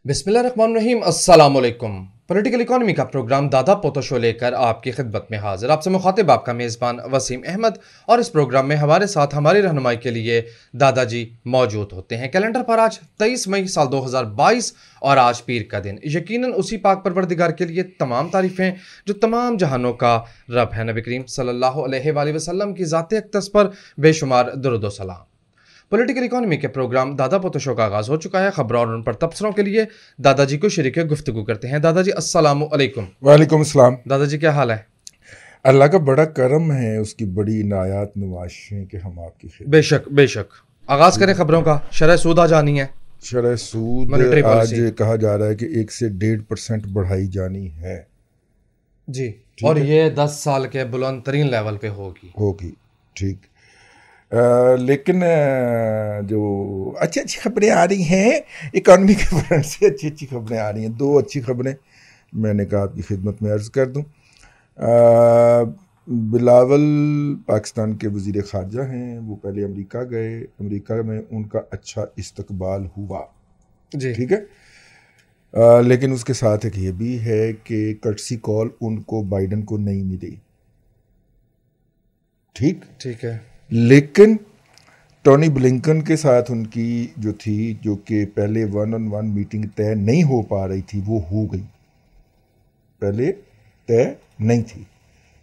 बिस्मिल्लाहिर्रहमानिर्रहीम। अस्सलाम वालेकुम। पॉलिटिकल इकोनॉमी का प्रोग्राम दादा पोतो शो लेकर आपकी खिदमत में हाजिर। आपसे मुखातिब आपका मेज़बान वसीम अहमद। और इस प्रोग्राम में हमारे साथ हमारी रहनुमाई के लिए दादाजी मौजूद होते हैं। कैलेंडर पर आज 23 मई साल 2022 और आज पीर का दिन। यकीनन उसी पाक परवरदिगार के लिए तमाम तारीफ़ें जो तमाम जहानों का रब है। नबी करीम सल्लल्लाहु अलैहि वसल्लम की ज़ात अक़दस पर बेशुमार दुरूद व सलाम। पॉलिटिकल इकोनॉमी के प्रोग्राम दादा पोतो शो का आगाज़ हो चुका है। खबरों और उन पर तबसरों के लिए दादाजी को शरीक गुफ्तगू करते हैं। दादाजी अस्सलामु अलैकुम। वालेकुम अस्सलाम। दादाजी क्या हाल है? अल्लाह का बड़ा करम है, उसकी बड़ी इनायात नवाज़ें कि हम आपकी खिदमत। बेशक बेशक। आगाज़ करें खबरों का। शरह सूद आ जानी है। शरह सूद मॉनेटरी आज पॉलिसी कहा जा रहा है कि 1 से 1.5% बढ़ाई जानी है जी, और ये 10 साल के बुलंद तरीन लेवल पे होगी। ठीक। लेकिन जो अच्छी अच्छी खबरें आ रही हैं इकॉनमी के फ्रंट से, अच्छी अच्छी खबरें आ रही हैं। 2 अच्छी खबरें मैंने कहा आपकी खिदमत में अर्ज़ कर दूं। बिलावल पाकिस्तान के वज़ीर ख़ारजा हैं, वो पहले अमेरिका गए, अमेरिका में उनका अच्छा इस्तकबाल हुआ जी। ठीक है। लेकिन उसके साथ एक ये भी है कि कर्टसी कॉल उनको बाइडन को नहीं मिली। ठीक है। लेकिन टोनी ब्लिंकन के साथ उनकी जो थी, जो कि पहले 1-on-1 मीटिंग तय नहीं हो पा रही थी, वो हो गई। पहले तय नहीं थी,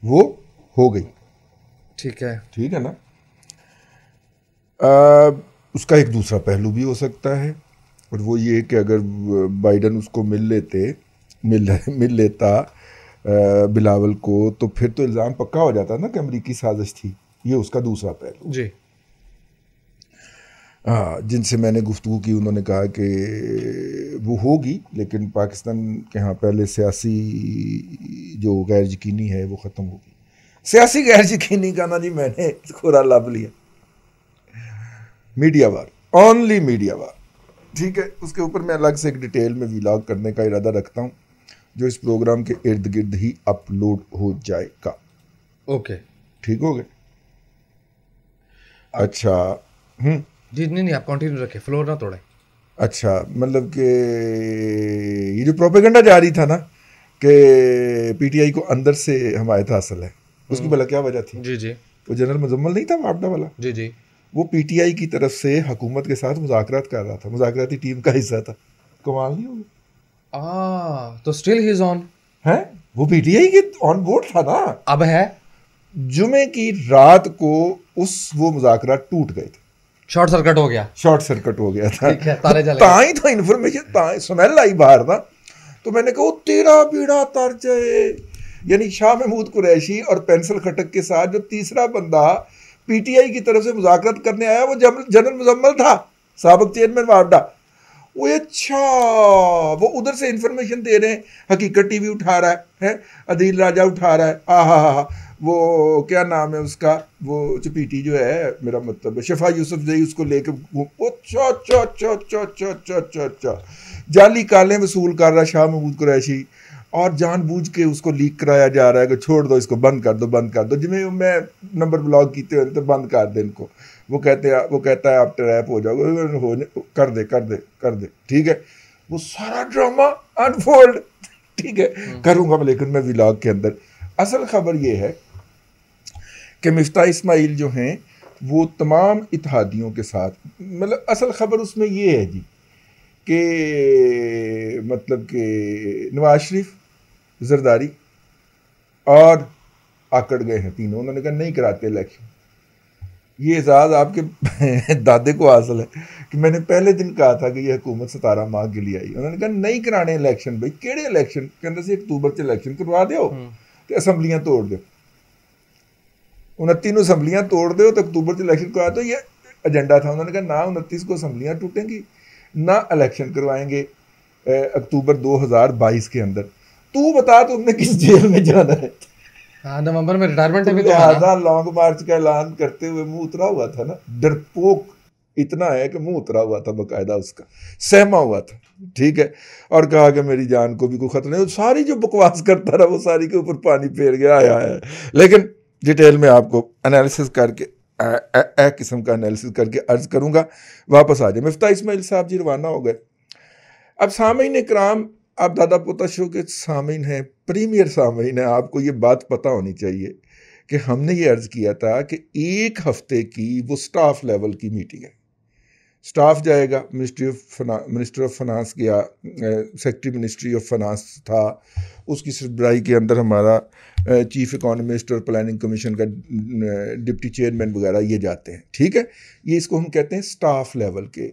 वो हो गई। ठीक है ना। उसका एक दूसरा पहलू भी हो सकता है, और वो ये कि अगर बाइडन उसको मिल लेता बिलावल को, तो फिर तो इल्ज़ाम पक्का हो जाता ना कि अमेरिकी साजिश थी। ये उसका दूसरा पहलू जी। हाँ, जिनसे मैंने गुफ्तगू की उन्होंने कहा कि वो होगी, लेकिन पाकिस्तान के यहाँ पहले सियासी जो गैर यकीनी है वो ख़त्म होगी। सियासी गैर यकीनी का ना जी मैंने थोड़ा लाभ लिया। मीडिया वार, ओनली मीडिया वार, ठीक है। उसके ऊपर मैं अलग से एक डिटेल में व्लॉग करने का इरादा रखता हूँ, जो इस प्रोग्राम के इर्द गिर्द ही अपलोड हो जाएगा। ओके, ठीक हो गए। अच्छा। जी नहीं, आप कंटिन्यू रखें, फ्लोर ना तोड़े। अच्छा, मतलब कि ये जो प्रोपेगेंडा जारी था ना कि पीटीआई को अंदर से हमायत हासिल है, उसकी भला क्या वजह थी? जी। वो जनरल मुजम्मल नहीं था वापडा वाला? जी। वो पीटीआई की तरफ से हुकूमत के साथ मुज़ाकरात कर रहा था, मुज़ाकराती टीम का हिस्सा था। कमाल नहीं होगी? तो स्टिल ही इज ऑन है। वो पीटीआई के ऑन बोर्ड था ना। अब है। जुमे की रात को वो मुज़ाकरा टूट गए थे। शॉर्ट सर्किट हो गया था। ठीक है, तारे जल गए। ताई तो इन्फॉर्मेशन स्मेल आई बाहर ना, तो मैंने कहा तेरा बीड़ा तर जाए। यानी शाह महमूद कुरैशी और पेंसिल खटक के साथ जो तीसरा बंदा पीटीआई की तरफ से मुज़ाकरात करने आया वो जनरल मुजम्मल था, साबिक चेयरमैन वापडा। वो अच्छा, वो उधर से इंफॉर्मेशन दे रहे हैं, हकीकत टीवी उठा रहा है, अदील राजा उठा रहा है, हा, वो क्या नाम है उसका, वो चपीटी जो है, मेरा मतलब शफा यूसुफ जई, उसको लेके अच्छा जाली काले वसूल कर रहा शाह महमूद कुरैशी, और जानबूझ के उसको लीक कराया जा रहा है कि छोड़ दो इसको, बंद कर दो जिमें मैं नंबर ब्लॉक कीते तो बंद कर दे इनको। वो कहता है आप ट्रैप हो जाओगे, कर दे ठीक है। वो सारा ड्रामा अनफोल्ड, ठीक है, करूँगा। लेकिन मैं व्लॉग के अंदर असल खबर ये है कि मिफ्ता इस्माइल जो हैं वो तमाम इत्तेहादियों के साथ, मतलब असल खबर उसमें ये है जी कि मतलब कि नवाज शरीफ, जरदारी और आकड़ गए हैं तीनों। उन्होंने कहा नहीं कराते इलेक्शन। ये एजाज़ आपके दादे को हासिल है कि मैंने पहले दिन कहा था कि यह हुकूमत 17 माह के लिए आई। उन्होंने कहा नहीं कराने इलेक्शन। भाई केड़े इलेक्शन? कहते से अक्तूबर से इलेक्शन करवा दो तो असम्बलियाँ तोड़ दो, 29 असम्बलियाँ तोड़ दो तो अक्तूबर से इलेक्शन करवा दो। ये एजेंडा था। उन्होंने कहा ना 29 को असम्बलियाँ टूटेंगी ना इलेक्शन करवाएंगे अक्टूबर 2022 के अंदर। तू बता तुमने किस जेल में जाना है? हाँ, नवंबर में रिटायरमेंट है। लिहाजा लॉन्ग मार्च का ऐलान करते हुए मुंह उतरा हुआ था ना, डरपोक इतना है कि मुंह उतरा हुआ था, बकायदा उसका सहमा हुआ था, ठीक है। और कहा कि मेरी जान को भी कोई खतरा नहीं। सारी जो बकवास करता रहा वो सारी के ऊपर पानी फेर गया आया है। लेकिन डिटेल में आपको एनालिसिस करके किस्म का एनालिसिस करके अर्ज करूंगा। वापस आ जाए। मिफ्ता इस्माइल साहब जी रवाना हो गए। अब सामीन इकराम, आप दादा पोता शो के सामीन हैं, प्रीमियर सामीन हैं, आपको ये बात पता होनी चाहिए कि हमने ये अर्ज़ किया था कि 1 हफ्ते की वो स्टाफ लेवल की मीटिंग है। स्टाफ जाएगा, मिनिस्टर ऑफ फाइनेंस गया, सेक्रेटरी मिनिस्ट्री ऑफ फाइनेंस था, उसकी सरबराही के अंदर हमारा चीफ इकोनॉमिस्ट और प्लानिंग कमीशन का डिप्टी चेयरमैन वगैरह ये जाते हैं। ठीक है, ये इसको हम कहते हैं स्टाफ लेवल के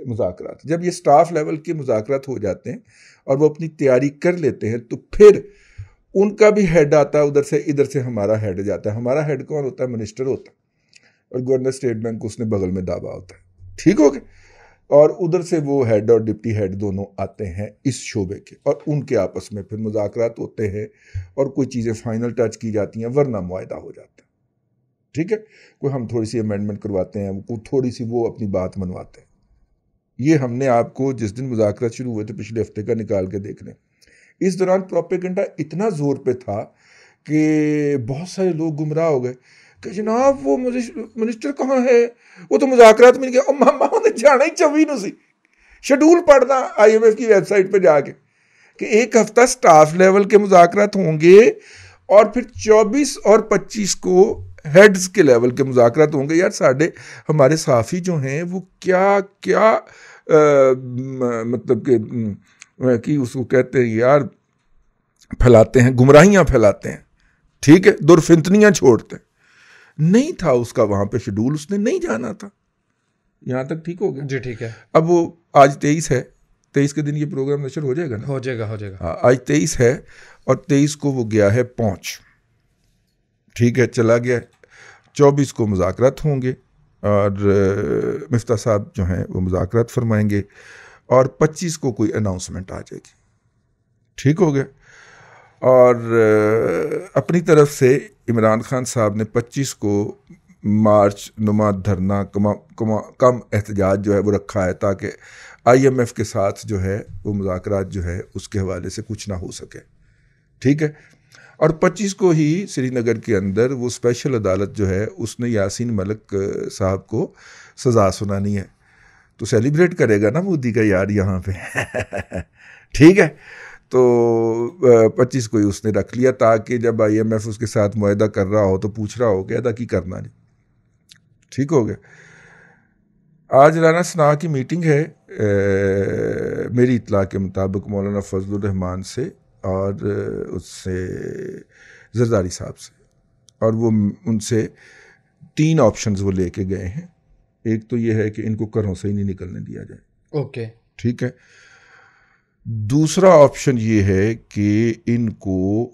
मुज़ाकरात। जब ये स्टाफ लेवल के मुज़ाकरात हो जाते हैं और वो अपनी तैयारी कर लेते हैं तो फिर उनका भी हेड आता है उधर से, इधर से हमारा हेड जाता है। हमारा हेड कौन होता है? मिनिस्टर होता है, और गवर्नर स्टेट बैंक उसने बगल में दावा होता है। ठीक हो गया, और उधर से वो हेड और डिप्टी हेड दोनों आते हैं इस शोबे के, और उनके आपस में फिर मुज़ाकरात होते हैं और कोई चीज़ें फाइनल टच की जाती हैं, वरना मुआहदा हो जाता है। ठीक है, कोई हम थोड़ी सी अमेंडमेंट करवाते हैं, कोई थोड़ी सी वो अपनी बात मनवाते हैं। ये हमने आपको जिस दिन मुज़ाकरात शुरू हुए थे पिछले हफ्ते का निकाल के देख लें। इस दौरान प्रोपेगेंडा इतना ज़ोर पे था कि बहुत सारे लोग गुमराह हो गए कि जनाब वो मिनिस्टर कहाँ है, वो तो मुज़ाकरात में नहीं गया। और मामा ने जाना ही चवी नु सी, शेड्यूल पढ़ना IMF की वेबसाइट पे जाके कि 1 हफ्ता स्टाफ लेवल के मुज़ाकरात होंगे और फिर 24 और 25 को हेड्स के लेवल के मुज़ाकरात होंगे। यार हमारे साफ़ी जो हैं वो क्या क्या मतलब कि उसको कहते हैं यार, फैलाते हैं, गुमराहियाँ फैलाते हैं। ठीक है, दुर्फितनियाँ छोड़ते हैं। नहीं था उसका वहाँ पे शेड्यूल, उसने नहीं जाना था। यहाँ तक ठीक हो गया जी? ठीक है। अब वो आज 23 है, 23 के दिन ये प्रोग्राम नशर हो जाएगा ना? हो जाएगा। हाँ, आज 23 है और 23 को वो गया है पहुँच। ठीक है, चला गया। 24 को मुज़ाकरात होंगे और मिफ्ता साहब जो हैं वो मुज़ाकरात फरमाएंगे और 25 को कोई अनाउंसमेंट आ जाएगी। ठीक हो गया। और अपनी तरफ से इमरान खान साहब ने 25 को मार्च नुमा धरना कम एहतजाज जो है वो रखा है, ताकि IMF के साथ जो है वो मुज़ाकरात जो है उसके हवाले से कुछ ना हो सके। ठीक है, और 25 को ही श्रीनगर के अंदर वो स्पेशल अदालत जो है उसने यासीन मलिक साहब को सज़ा सुनानी है, तो सेलिब्रेट करेगा ना मोदी का यार यहाँ पे। ठीक है, तो 25 को ही उसने रख लिया ताकि जब IMF उसके साथ मुआहदा कर रहा हो तो पूछ रहा हो कि अदा की करना नहीं। ठीक हो गया। आज राना सना की मीटिंग है मेरी इत्तला के मुताबिक मौलाना फजलुर रहमान से और उससे जरदारी साहब से, और वो उनसे 3 ऑप्शंस वो लेके गए हैं। एक तो ये है कि इनको घरों से ही नहीं निकलने दिया जाए। ओके। ठीक है। दूसरा ऑप्शन ये है कि इनको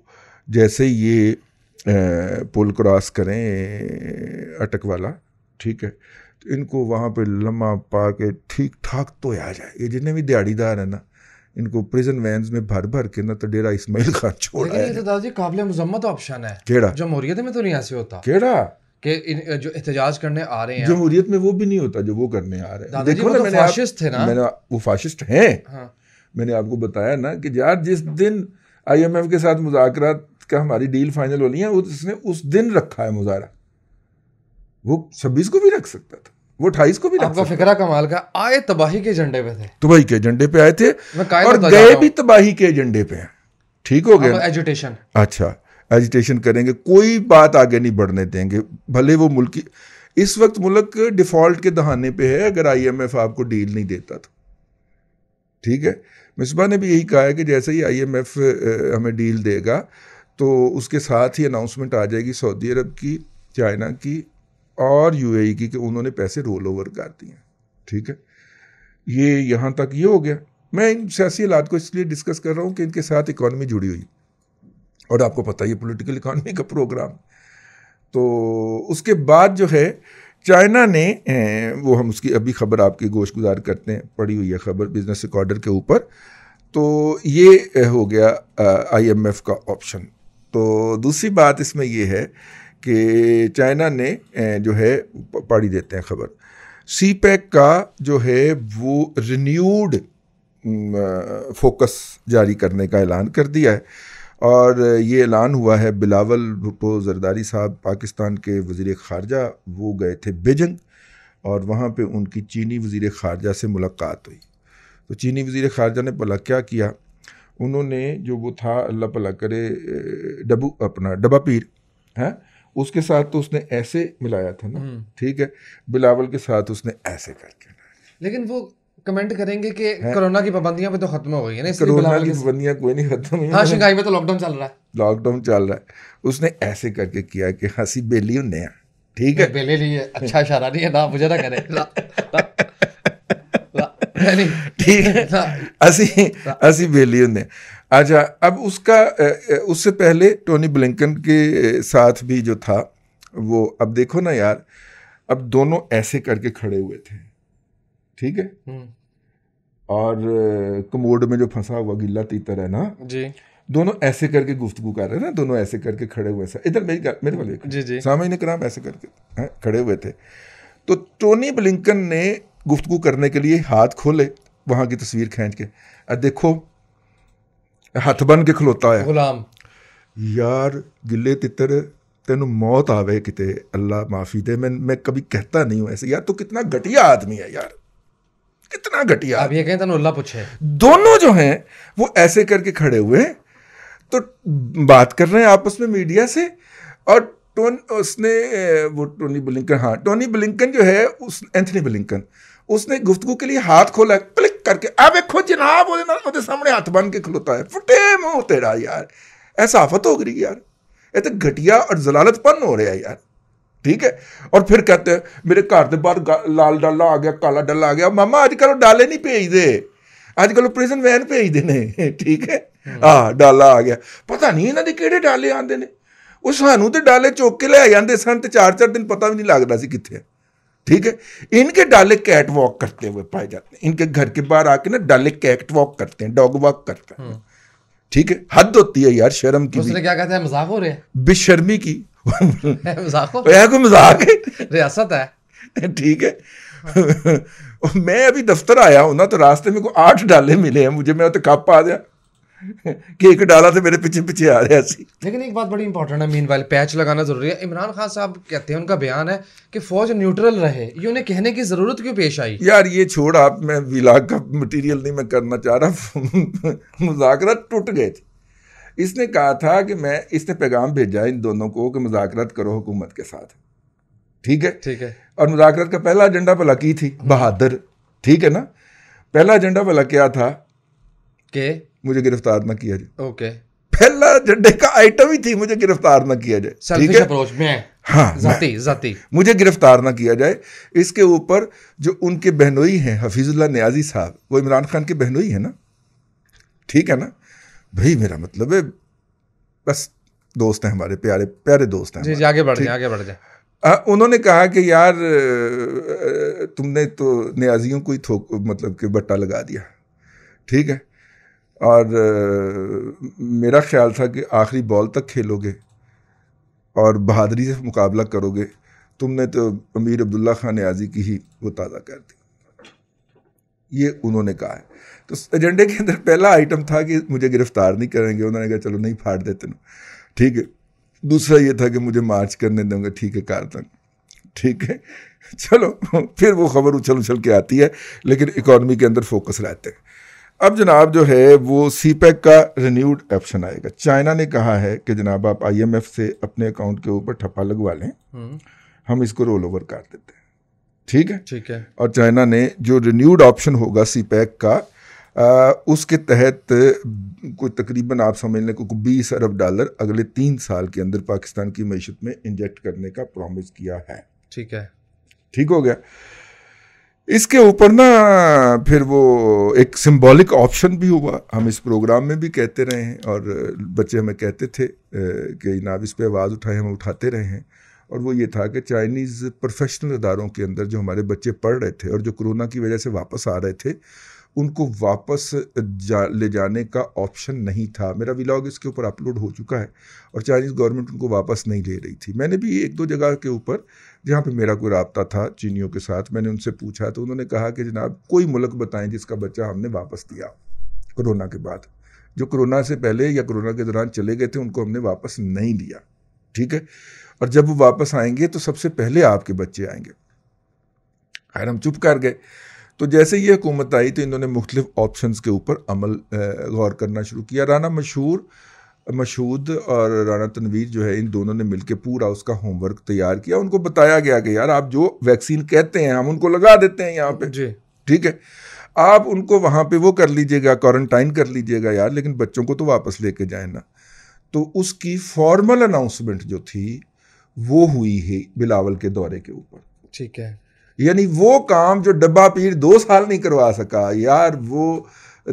जैसे ये पुल क्रॉस करें अटक वाला, ठीक है, तो इनको वहाँ पे लम्हा पा के ठीक ठाक तो आ जाए। ये जितने भी दिहाड़ीदार है ना, इनको प्रिजन वैन्स में भर भर के ना तो डेरा इस्माइल खान छोड़ा है। ये तो दादाजी काबिल मुजम्मत ऑप्शन है। केड़ा? जमहूरियत में तो नहीं ऐसे होता। केड़ा कि जो एहतजाज करने आ रहे हैं, जमहूरियत में वो भी नहीं होता जो वो करने आ रहे हैं। देखो ना, फाशिस्ट थे ना, वो फाशिस्ट हैं। हाँ। मैंने आपको बताया ना कि यार जिस दिन IMF के साथ मुज़ाकरात का हमारी डील फाइनल होनी है, उसने उस दिन रखा है मुज़ाहरा। वो 26 को भी रख सकता था, वो 28 को भी रख आपका सकता। फिक्रा कमाल का। आए तबाही के एजेंडे पे थे, तबाही के एजेंडे पे आए थे और गए भी तबाही के एजेंडे पे हैं। ठीक हो गया। एजुटेशन, अच्छा, एजिटेशन करेंगे, कोई बात आगे नहीं बढ़ने देंगे, भले वो मुल्क इस वक्त मुल्क डिफॉल्ट के दहाने पे है अगर IMF आपको डील नहीं देता तो। ठीक है, मिसबा ने भी यही कहा है कि जैसे ही IMF हमें डील देगा तो उसके साथ ही अनाउंसमेंट आ जाएगी सऊदी अरब की, चाइना की और UAE की कि उन्होंने पैसे रोल ओवर कर दिए। ठीक है, ये यहाँ तक ये हो गया। मैं इन सियासी हालात को इसलिए डिस्कस कर रहा हूँ कि इनके साथ इकॉनमी जुड़ी हुई, और आपको पता ही है पॉलिटिकल इकॉनमी का प्रोग्राम। तो उसके बाद जो है चाइना ने वो हम उसकी अभी खबर आपकी गोशगुजार करते हैं, पड़ी हुई है खबर बिजनेस रिकॉर्डर के ऊपर। तो ये हो गया IMF का ऑप्शन। तो दूसरी बात इसमें ये है कि चाइना ने जो है पढ़ी देते हैं खबर, CPEC का जो है वो रिन्यूड फोकस जारी करने का ऐलान कर दिया है। और ये ऐलान हुआ है बिलावल भुट्टो जरदारी साहब पाकिस्तान के वज़ीर ख़ारजा, वो गए थे बीजिंग और वहाँ पे उनकी चीनी वज़ीर ख़ारजा से मुलाकात हुई। तो चीनी वज़ीर ख़ारजा ने भला क्या किया, उन्होंने जो वो था अल्लाह भला करे डब्बा पीर है, उसके साथ तो उसने ऐसे मिलाया था ना, ठीक है, बिलावल के साथ उसने ऐसे करके। लेकिन वो कमेंट करेंगे कि कोरोना की पाबंदियां पे तो खत्म हो गई है ना, इसलिए कोरोना की पाबंदियां कोई नहीं खत्म हुई। हाँ, शंघाई में तो लॉकडाउन चल रहा है, लॉकडाउन चल रहा है। उसने ऐसे करके किया कि हंसी बेली होने हैं, ठीक है, बेले लिए अच्छा इशारा नहीं है ना, मुझे ना करे ठीक है, हंसी बेली होने। अच्छा, अब उससे पहले टोनी ब्लिंकन के साथ भी जो था वो, अब देखो ना यार, अब दोनों ऐसे करके खड़े हुए थे, ठीक है, और कमोड में जो फंसा हुआ गिल्ला तीतर है ना जी, दोनों ऐसे करके गुफ्तगू कर रहे हैं ना, दोनों ऐसे करके खड़े हुए थे। इधर मेरे वाले जी सामने कराम ऐसे करके खड़े हुए थे। तो टोनी ब्लिंकन ने गुफ्तगू करने के लिए हाथ खोले, वहां की तस्वीर खींच के, देखो हथ बन के खलोता है गुलाम। यार गिले तितर तेनू मौत आवे किते, अल्लाह माफी दे, मैं कभी कहता नहीं हूं ऐसे यार, तो कितना घटिया आदमी है यार, कितना घटिया। अब ये कहें तो अल्लाह पूछे। दोनों जो हैं वो ऐसे करके खड़े हुए हैं, तो बात कर रहे हैं आपस में मीडिया से, और टोनी ब्लिंकन, हाँ टोनी ब्लिंकन जो है, एंथनी ब्लिंकन, उसने गुफ्तगू के लिए हाथ खोला, क्लिक करके, अब देखो जनाब वो सामने हाथ बन के खलोता है, फुटे मुंह तेरा यार, ऐसा आफत हो गई यार, ये तो घटिया और जलालतपन हो रहा है यार, ठीक है। और फिर कहते हैं मेरे घर के बाहर लाल डाला आ गया, काला डाला आ गया। मामा अजकल डाले नहीं भेजते, अजकल प्रिजन वैन भेजते ने, ठीक है, डाला आ गया, पता नहीं इन्हों के किहड़े डाले आते हैं, वो सानू तो डाले चुक के ले जाते सन, तो 4-4 दिन पता भी नहीं लगता सी कित्थे, ठीक है। इनके डाले कैट वॉक करते हुए पाए जाते हैं, इनके घर के बाहर आके ना डाले कैट वॉक करते हैं, डॉग वॉक करते हैं, ठीक है। हद होती है यार शर्म की। उसने क्या कहते हैं, मजाक हो रहे हैं, बेशर्मी की मजाक हो, कोई मजाक है, रियासत है, ठीक है। मैं अभी दफ्तर आया हूं ना, तो रास्ते में को 8 डाले मिले हैं मुझे, मैं तो कप आ गया कि एक डाला तो मेरे पीछे पीछे आ रहा सी। लेकिन एक बात बड़ी इंपॉर्टेंट है, मीनवाइल पैच लगाना जरूरी है। इमरान खान साहब कहते हैं, उनका बयान है कि फौज न्यूट्रल रहे, ये उन्हें कहने की जरूरत क्यों पेश आई? यार ये छोड़ आप, मैं विलाग का मटेरियल नहीं मैं करना चाह रहा, मुज़ाकरात टूट गए थे। इसने कहा था कि इसने पैगाम भेजा इन दोनों को कि मुज़ाकरात करो हुकूमत के साथ, ठीक है, ठीक है। और मुज़ाकरात का पहला एजेंडा भला की थी बहादुर, ठीक है ना, पहला एजेंडा भला क्या था कि मुझे गिरफ्तार ना किया जाए। ओके, पहला एजेंडे का आइटम ही थी मुझे गिरफ्तार ना किया जाए, ठीक है, अप्रोच में, हाँ, जाती मुझे गिरफ्तार ना किया जाए। इसके ऊपर जो उनके बहनोई हैं हफीजुल्लाह नियाजी साहब, वो इमरान खान के बहनोई है ना, ठीक है ना भाई, मेरा मतलब है बस दोस्त हैं हमारे, प्यारे प्यारे दोस्त हैं। जी, आगे बढ़ जाए। उन्होंने कहा कि यार तुमने तो नियाजियों को ही मतलब कि बट्टा लगा दिया, ठीक है, और मेरा ख्याल था कि आखिरी बॉल तक खेलोगे और बहादुरी से मुकाबला करोगे, तुमने तो अमीर अब्दुल्ला खान नियाजी की ही वो ताज़ा कर दी, ये उन्होंने कहा है। तो एजेंडे के अंदर पहला आइटम था कि मुझे गिरफ्तार नहीं करेंगे, उन्होंने कहा चलो नहीं फाड़ देते ना, ठीक है। दूसरा ये था कि मुझे मार्च करने दूंगा, ठीक है, कारतन, ठीक है, चलो फिर वो खबर उछल उछल के आती है, लेकिन इकॉनमी के अंदर फोकस रहते हैं। अब जनाब जो है वो सीपैक का रिन्यूड ऑप्शन आएगा। चाइना ने कहा है कि जनाब आप IMF से अपने अकाउंट के ऊपर ठप्पा लगवा लें, हम इसको रोल ओवर कर देते हैं, ठीक है, ठीक है। और चाइना ने जो रिन्यूड ऑप्शन होगा सीपैक का, उसके तहत कोई तकरीबन आप समझ लें को 20 अरब डॉलर अगले 3 साल के अंदर पाकिस्तान की मईशत में इंजेक्ट करने का प्रॉमिस किया है, ठीक है, ठीक हो गया। इसके ऊपर ना फिर वो एक सिंबॉलिक ऑप्शन भी हुआ, हम इस प्रोग्राम में भी कहते रहे हैं और बच्चे हमें कहते थे कि जनाब इस पर आवाज़ उठाएं, हम उठाते रहे हैं, और वो ये था कि चाइनीज़ प्रोफेशनल इदारों के अंदर जो हमारे बच्चे पढ़ रहे थे और जो कोरोना की वजह से वापस आ रहे थे, उनको वापस ले जाने का ऑप्शन नहीं था। मेरा व्लॉग इसके ऊपर अपलोड हो चुका है, और चाइनीज़ गवर्नमेंट उनको वापस नहीं ले रही थी। मैंने भी 1-2 जगह के ऊपर जहाँ पे मेरा कोई राब्ता था चीनियों के साथ, मैंने उनसे पूछा तो उन्होंने कहा कि जनाब कोई मुल्क बताएं जिसका बच्चा हमने वापस दिया कोरोना के बाद, जो कोरोना से पहले या कोरोना के दौरान चले गए थे उनको हमने वापस नहीं लिया, ठीक है, और जब वो वापस आएंगे तो सबसे पहले आपके बच्चे आएंगे। खैर हम चुप कर गए। तो जैसे ये हुकूमत आई तो इन्होंने मुख्तलिफ ऑप्शंस के ऊपर अमल गौर करना शुरू किया। राना मशहूद और राना तनवीर जो है, इन दोनों ने मिलकर पूरा उसका होमवर्क तैयार किया। उनको बताया गया कि यार आप जो वैक्सीन कहते हैं हम उनको लगा देते हैं यहाँ पे जी, ठीक है, आप उनको वहाँ पे वो कर लीजिएगा, क्वारंटाइन कर लीजिएगा यार, लेकिन बच्चों को तो वापस लेके जाए ना। तो उसकी फॉर्मल अनाउंसमेंट जो थी वो हुई है बिलावल के दौरे के ऊपर। ठीक है। यानी वो काम जो डब्बा पीर 2 साल नहीं करवा सका यार, वो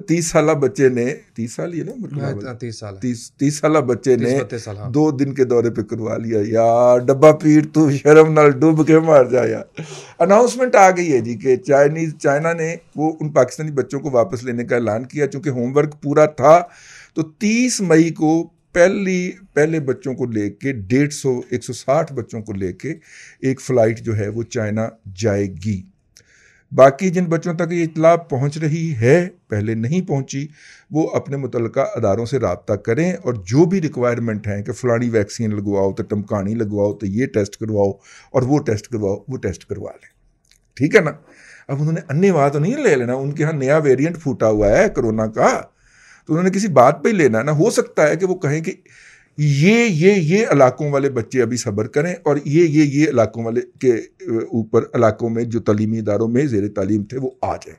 30 साल बच्चे ने, 30 साल ही है ना, 30 साल 30 साल बच्चे ने 32 साल, हाँ। 2 दिन के दौरे पे करवा लिया यार। डब्बा पीर तू शर्म नाल डूब के मार जा यार। अनाउंसमेंट आ गई है जी कि चाइना ने वो उन पाकिस्तानी बच्चों को वापस लेने का ऐलान किया। चूंकि होमवर्क पूरा था तो 30 मई को पहले बच्चों को लेके 160 बच्चों को लेके एक फ़्लाइट जो है वो चाइना जाएगी। बाकी जिन बच्चों तक ये इत्तला पहुंच रही है, पहले नहीं पहुंची, वो अपने मुतल्लिका अदारों से रब्ता करें और जो भी रिक्वायरमेंट हैं कि फ़लानी वैक्सीन लगवाओ तो टमकानी लगवाओ तो ये टेस्ट करवाओ और वो टेस्ट करवाओ, वो टेस्ट करवा लें। ठीक है ना। अब उन्होंने अन्यवाह तो नहीं ले लेना, उनके यहाँ नया वेरिएंट फूटा हुआ है कोरोना का, तो उन्होंने किसी बात पे ही लेना है ना। हो सकता है कि वो कहें कि ये इलाकों वाले बच्चे अभी सब्र करें और ये इलाकों वाले के ऊपर इलाकों में जो तालीमी इदारों में ज़ेर तालीम थे वो आ जाएं,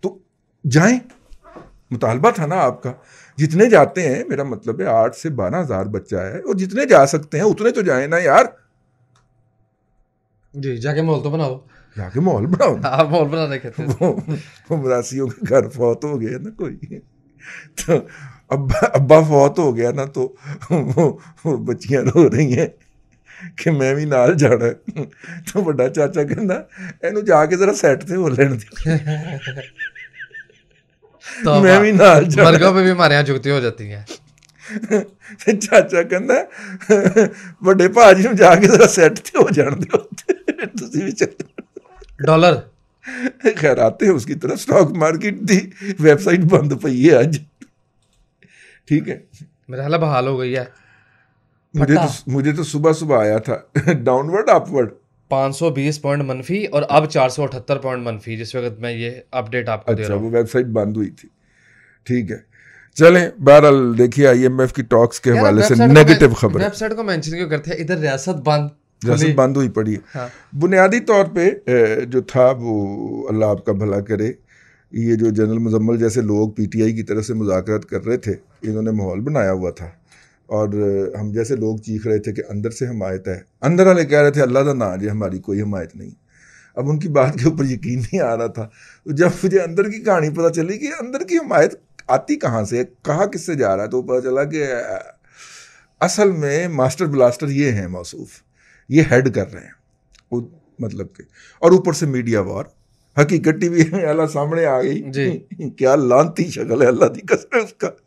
तो जाएं। मुतालबा था ना आपका, जितने जाते हैं, मेरा मतलब है 8 से 12,000 बच्चा है और जितने जा सकते हैं उतने तो जाए ना यार। जी, जाके माहौल तो बनाओ, जाके माहौल बनाओ। आप माहौल बना रहे थे। वो मरासियों के घर फौत हो गए ना कोई, तो अब्बा फौत हो गया ना, तो वो बच्चियां रो रही हैं कि मैं भी नाल जाना है। तो बड़ा चाचा कहना इनू जाके जरा सैट ते हो लेने दी, तो मैं भी नाल जाना। मरगों पे भी हमारे यहाँ जुगती हो जाती हैं। ਤੇ ਚਾਚਾ ਕਹਿੰਦਾ ਵੱਡੇ ਭਾਜੀ ਨੂੰ ਜਾ ਕੇ ਜ਼ਰਾ ਸੈੱਟ ਤੇ ਹੋ ਜਾਣ ਦਿਓ, ਤੁਸੀਂ ਵੀ ਚੱਲ। डॉलर खैर आते हैं उसकी तरफ। स्टॉक मार्केट दी वेबसाइट बंद पई है आज, ठीक है। मेरा हाल बहाल हो गई है। मुझे तो सुबह सुबह आया था डाउनवर्ड अपवर्ड 520 पॉइंट मनफी और अब 478 पॉइंट मनफी, जिस वक्त मैं ये अपडेट आपको दे रहा हूँ। वो वेबसाइट बंद हुई थी, ठीक है। चलें, बहरहाल देखिए IMF की टॉक्स के हवाले से नेगेटिव खबर। वेबसाइट को मेंशन क्यों करते हैं? इधर रियासत बंद हुई पड़ी है। हाँ। बुनियादी तौर पे जो था वो, अल्लाह आपका भला करे, ये जो जनरल मुजम्मल जैसे लोग PTI की तरफ से मुज़ाकरात कर रहे थे, इन्होंने माहौल बनाया हुआ था और हम जैसे लोग चीख रहे थे कि अंदर से हमायत है, अंदर वाले कह रहे थे अल्लाह का ना जी हमारी कोई हमायत नहीं। अब उनकी बात के ऊपर यकीन नहीं आ रहा था। तो जब मुझे अंदर की कहानी पता चली कि अंदर की हमायत आती कहाँ से, कहाँ किससे जा रहा है, तो पता चला कि असल में मास्टर ब्लास्टर ये हैं मौसूफ, ये हेड कर रहे हैं वो, मतलब के। और ऊपर से मीडिया वॉर, हकीकत टीवी में अल्लाह सामने आ गई। क्या लानती शक्ल है अल्लाह की कसम है उसका।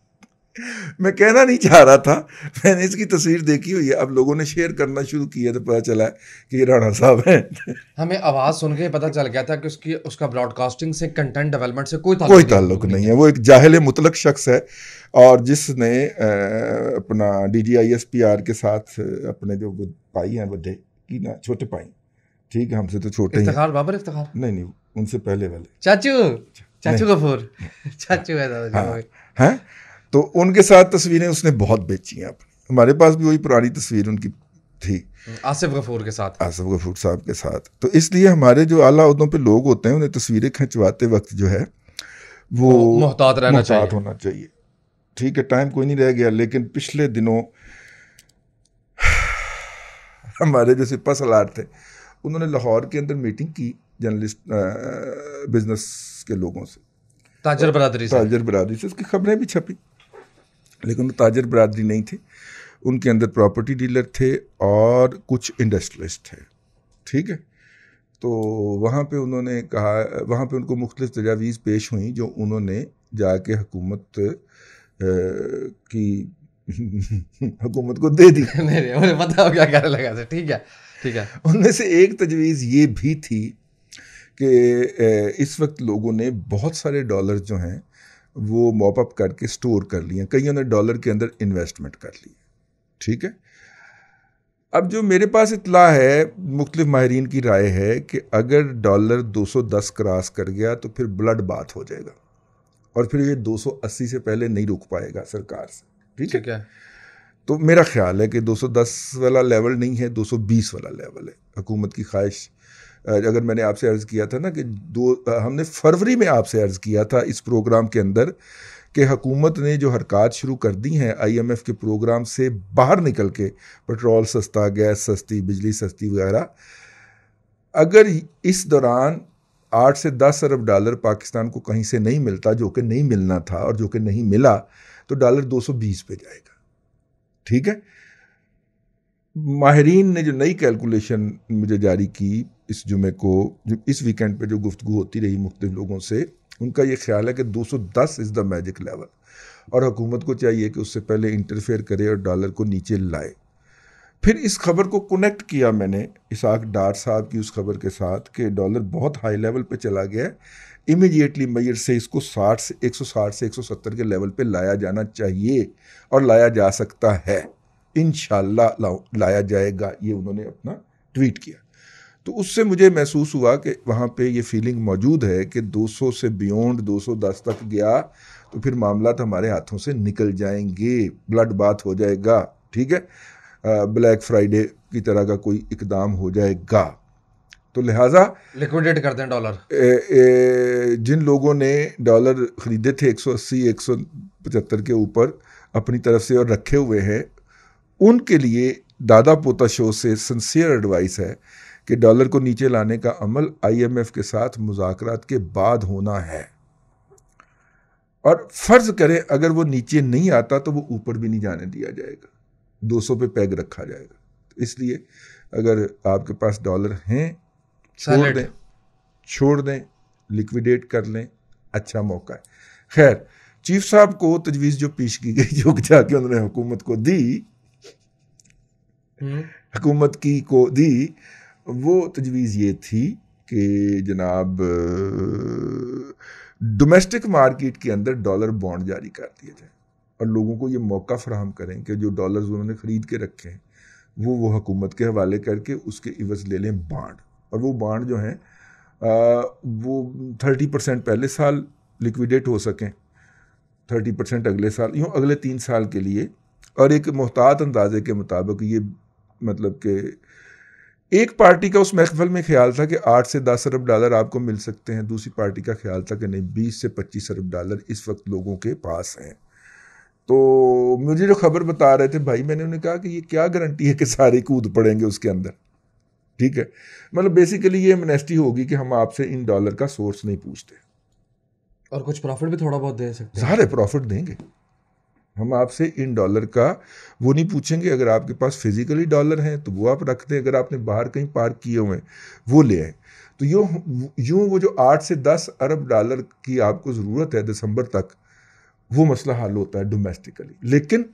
मैं कहना नहीं चाह रहा था, मैंने इसकी तस्वीर देखी हुई है, अब लोगों ने शेयर करना शुरू किया तो पता चला कि ये राणा साहब हैं। हमें आवाज़ सुन के पता चल गया था कि उसका ब्रॉडकास्टिंग से, कंटेंट डेवलपमेंट से कोई ताल्लुक नहीं है। वो एक जाहिल मुतलक शख्स है और जिसने अपना DGISPR के साथ अपने जो भाई हैं बड़े की ना, छोटे भाई, ठीक है, हमसे तो छोटे ही हैं। बाबर इफ्तिखार नहीं, उनसे पहले वाले चाचू गफूर चाचू है। तो उनके साथ तस्वीरें उसने बहुत बेची हैं अपनी। हमारे पास भी वही पुरानी तस्वीर उनकी थी, आसिफ गफूर साहब के साथ। तो इसलिए हमारे जो आला ओहदों पे लोग होते हैं उन्हें तस्वीरें खिंचवाते वक्त जो है वो मुहतात होना चाहिए। ठीक है, टाइम कोई नहीं रह गया, लेकिन पिछले दिनों हमारे जो सिपा सलार थे उन्होंने लाहौर के अंदर मीटिंग की जर्नलिस्ट बिजनेस के लोगों से, ताजर बरादरी से उसकी खबरें भी छपी, लेकिन वो ताजर बरादरी नहीं थे, उनके अंदर प्रॉपर्टी डीलर थे और कुछ इंडस्ट्रियलिस्ट थे, ठीक है। तो वहाँ पे उन्होंने कहा, वहाँ पे उनको मुख्तलिफ तजावीज़ पेश हुई जो उन्होंने जाके हुकूमत की हुकूमत को दे दी। मुझे पता हो क्या कहने लगा था, ठीक है। उनमें से एक तजवीज़ ये भी थी कि इस वक्त लोगों ने बहुत सारे डॉलर जो हैं वो मॉप अप करके स्टोर कर लिए, कईयों ने डॉलर के अंदर इन्वेस्टमेंट कर ली, ठीक है। अब जो मेरे पास इतला है, मुख्तलिफ माहिरीन की राय है कि अगर डॉलर 210 क्रॉस कर गया तो फिर ब्लड बात हो जाएगा और फिर ये 280 से पहले नहीं रुक पाएगा सरकार से। ठीक है। तो मेरा ख्याल है कि 210 वाला लेवल नहीं है, 220 वाला लेवल है। हुकूमत की ख्वाहिश, अगर मैंने आपसे अर्ज़ किया था ना कि हमने फरवरी में आपसे अर्ज़ किया था इस प्रोग्राम के अंदर कि हुकूमत ने जो हरकत शुरू कर दी हैं IMF के प्रोग्राम से बाहर निकल के, पेट्रोल सस्ता, गैस सस्ती, बिजली सस्ती वगैरह, अगर इस दौरान 8 से 10 अरब डॉलर पाकिस्तान को कहीं से नहीं मिलता, जो कि नहीं मिलना था और जो कि नहीं मिला, तो डॉलर 220 पे जाएगा। ठीक है। माहिरीन ने जो नई कैलकुलेशन मुझे जारी की इस जुमे को, जो इस वीकेंड पे जो गुफ्तगू होती रही मुख्तलिफ लोगों से, उनका ये ख्याल है कि 210 इज़ द मैजिक लेवल और हुकूमत को चाहिए कि उससे पहले इंटरफेयर करे और डॉलर को नीचे लाए। फिर इस खबर को कनेक्ट किया मैंने इसाक डार साहब की उस खबर के साथ कि डॉलर बहुत हाई लेवल पे चला गया है, इमीडिएटली मेजर से इसको 160 से 170 के लेवल पे लाया जाना चाहिए और लाया जा सकता है, इंशाल्लाह लाया जाएगा, ये उन्होंने अपना ट्वीट किया। तो उससे मुझे महसूस हुआ कि वहाँ पे ये फीलिंग मौजूद है कि 200 से बियॉन्ड 210 तक गया तो फिर मामला तो हमारे हाथों से निकल जाएंगे, ब्लड बात हो जाएगा। ठीक है। ब्लैक फ्राइडे की तरह का कोई इकदाम हो जाएगा। तो लिहाजा लिक्विडेट कर दें डॉलर। जिन लोगों ने डॉलर ख़रीदे थे 180 175 के ऊपर अपनी तरफ से और रखे हुए हैं, उनके लिए दादा पोता शो से सिंसियर एडवाइस है कि डॉलर को नीचे लाने का अमल IMF के साथ मुज़ाकरात के बाद होना है। और फ़र्ज़ करें अगर वो नीचे नहीं आता तो वो ऊपर भी नहीं जाने दिया जाएगा, 200 पे पैग रखा जाएगा। तो इसलिए अगर आपके पास डॉलर हैं छोड़ दें, लिक्विडेट कर लें, अच्छा मौका है। खैर, चीफ साहब को तजवीज़ जो पेश की गई, जो जाके उन्होंने हुकूमत को दी, हुकूमत की को दी, वो तजवीज़ ये थी कि जनाब डोमेस्टिक मार्केट के अंदर डॉलर बॉन्ड जारी कर दिए जाए और लोगों को ये मौका फराहम करें कि जो डॉलर्स उन्होंने ख़रीद के रखे हैं वो हुकूमत के हवाले करके उसके इवज़ ले लें बॉन्ड। और वो बॉन्ड जो हैं वो 30% पहले साल लिक्विडेट हो सकें, 30% अगले साल, यूँ अगले 3 साल के लिए। और एक मुहतात अंदाजे के मुताबिक ये मतलब कि एक पार्टी का उस महफिल में ख्याल था कि 8 से 10 अरब डॉलर आपको मिल सकते हैं, दूसरी पार्टी का ख्याल था कि नहीं 20 से 25 अरब डॉलर इस वक्त लोगों के पास हैं। तो मुझे जो खबर बता रहे थे भाई, मैंने उन्हें कहा कि ये क्या गारंटी है कि सारे कूद पड़ेंगे उसके अंदर। ठीक है। मतलब बेसिकली ये एमनेस्टी होगी कि हम आपसे इन डॉलर का सोर्स नहीं पूछते और कुछ प्रॉफिट भी थोड़ा बहुत दे सकते हैं। सारे प्रॉफिट देंगे, हम आपसे इन डॉलर का वो नहीं पूछेंगे। अगर आपके पास फिजिकली डॉलर हैं तो वो आप रख दें, अगर आपने बाहर कहीं पार्क किए हुए हैं वो ले आए। तो यूँ वो जो 8 से 10 अरब डॉलर की आपको ज़रूरत है दिसंबर तक, वो मसला हल होता है डोमेस्टिकली। लेकिन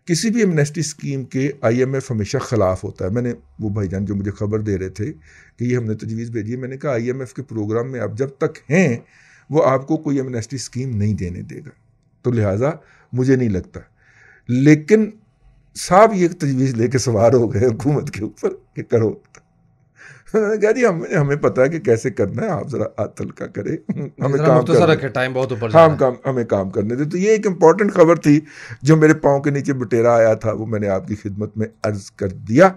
किसी भी एमनेस्टी स्कीम के IMF हमेशा ख़िलाफ़ होता है। मैंने वो भाईजान जो मुझे ख़बर दे रहे थे कि ये हमने तजवीज़ भेजी है, मैंने कहा IMF के प्रोग्राम में आप जब तक हैं वो आपको कोई एमनेस्टी स्कीम नहीं देने देगा, तो लिहाजा मुझे नहीं लगता। लेकिन साहब ये तजवीज़ लेके सवार हो गए हुकूमत के ऊपर कि करो। कह जी हमें पता है कि कैसे करना है, आप जरा हाथ हल्का करें, हमें काम करने, टाइम बहुत ऊपर हमें काम करने दे। तो ये एक इम्पॉर्टेंट खबर थी जो मेरे पाँव के नीचे बटेरा आया था, वो मैंने आपकी खिदमत में अर्ज कर दिया।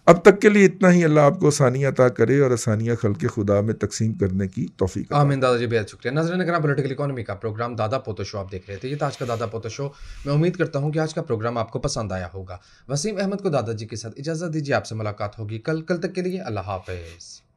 अब तक के लिए इतना ही। अल्लाह आपको आसानियाँ अता करे और आसानियाँ खल्क़ खुदा में तकसीम करने की तौफीक। आमीन। दादाजी बेहद शुक्रिया। नाज़रीन करम, पॉलिटिकल इकोनॉमी का प्रोग्राम दादा पोतो शो आप देख रहे थे। ये था आज का दादा पोतो शो। मैं उम्मीद करता हूँ कि आज का प्रोग्राम आपको पसंद आया होगा। वसीम अहमद को दादाजी के साथ इजाज़त दीजिए, आपसे मुलाकात होगी कल तक के लिए अल्लाह हाफ़िज़।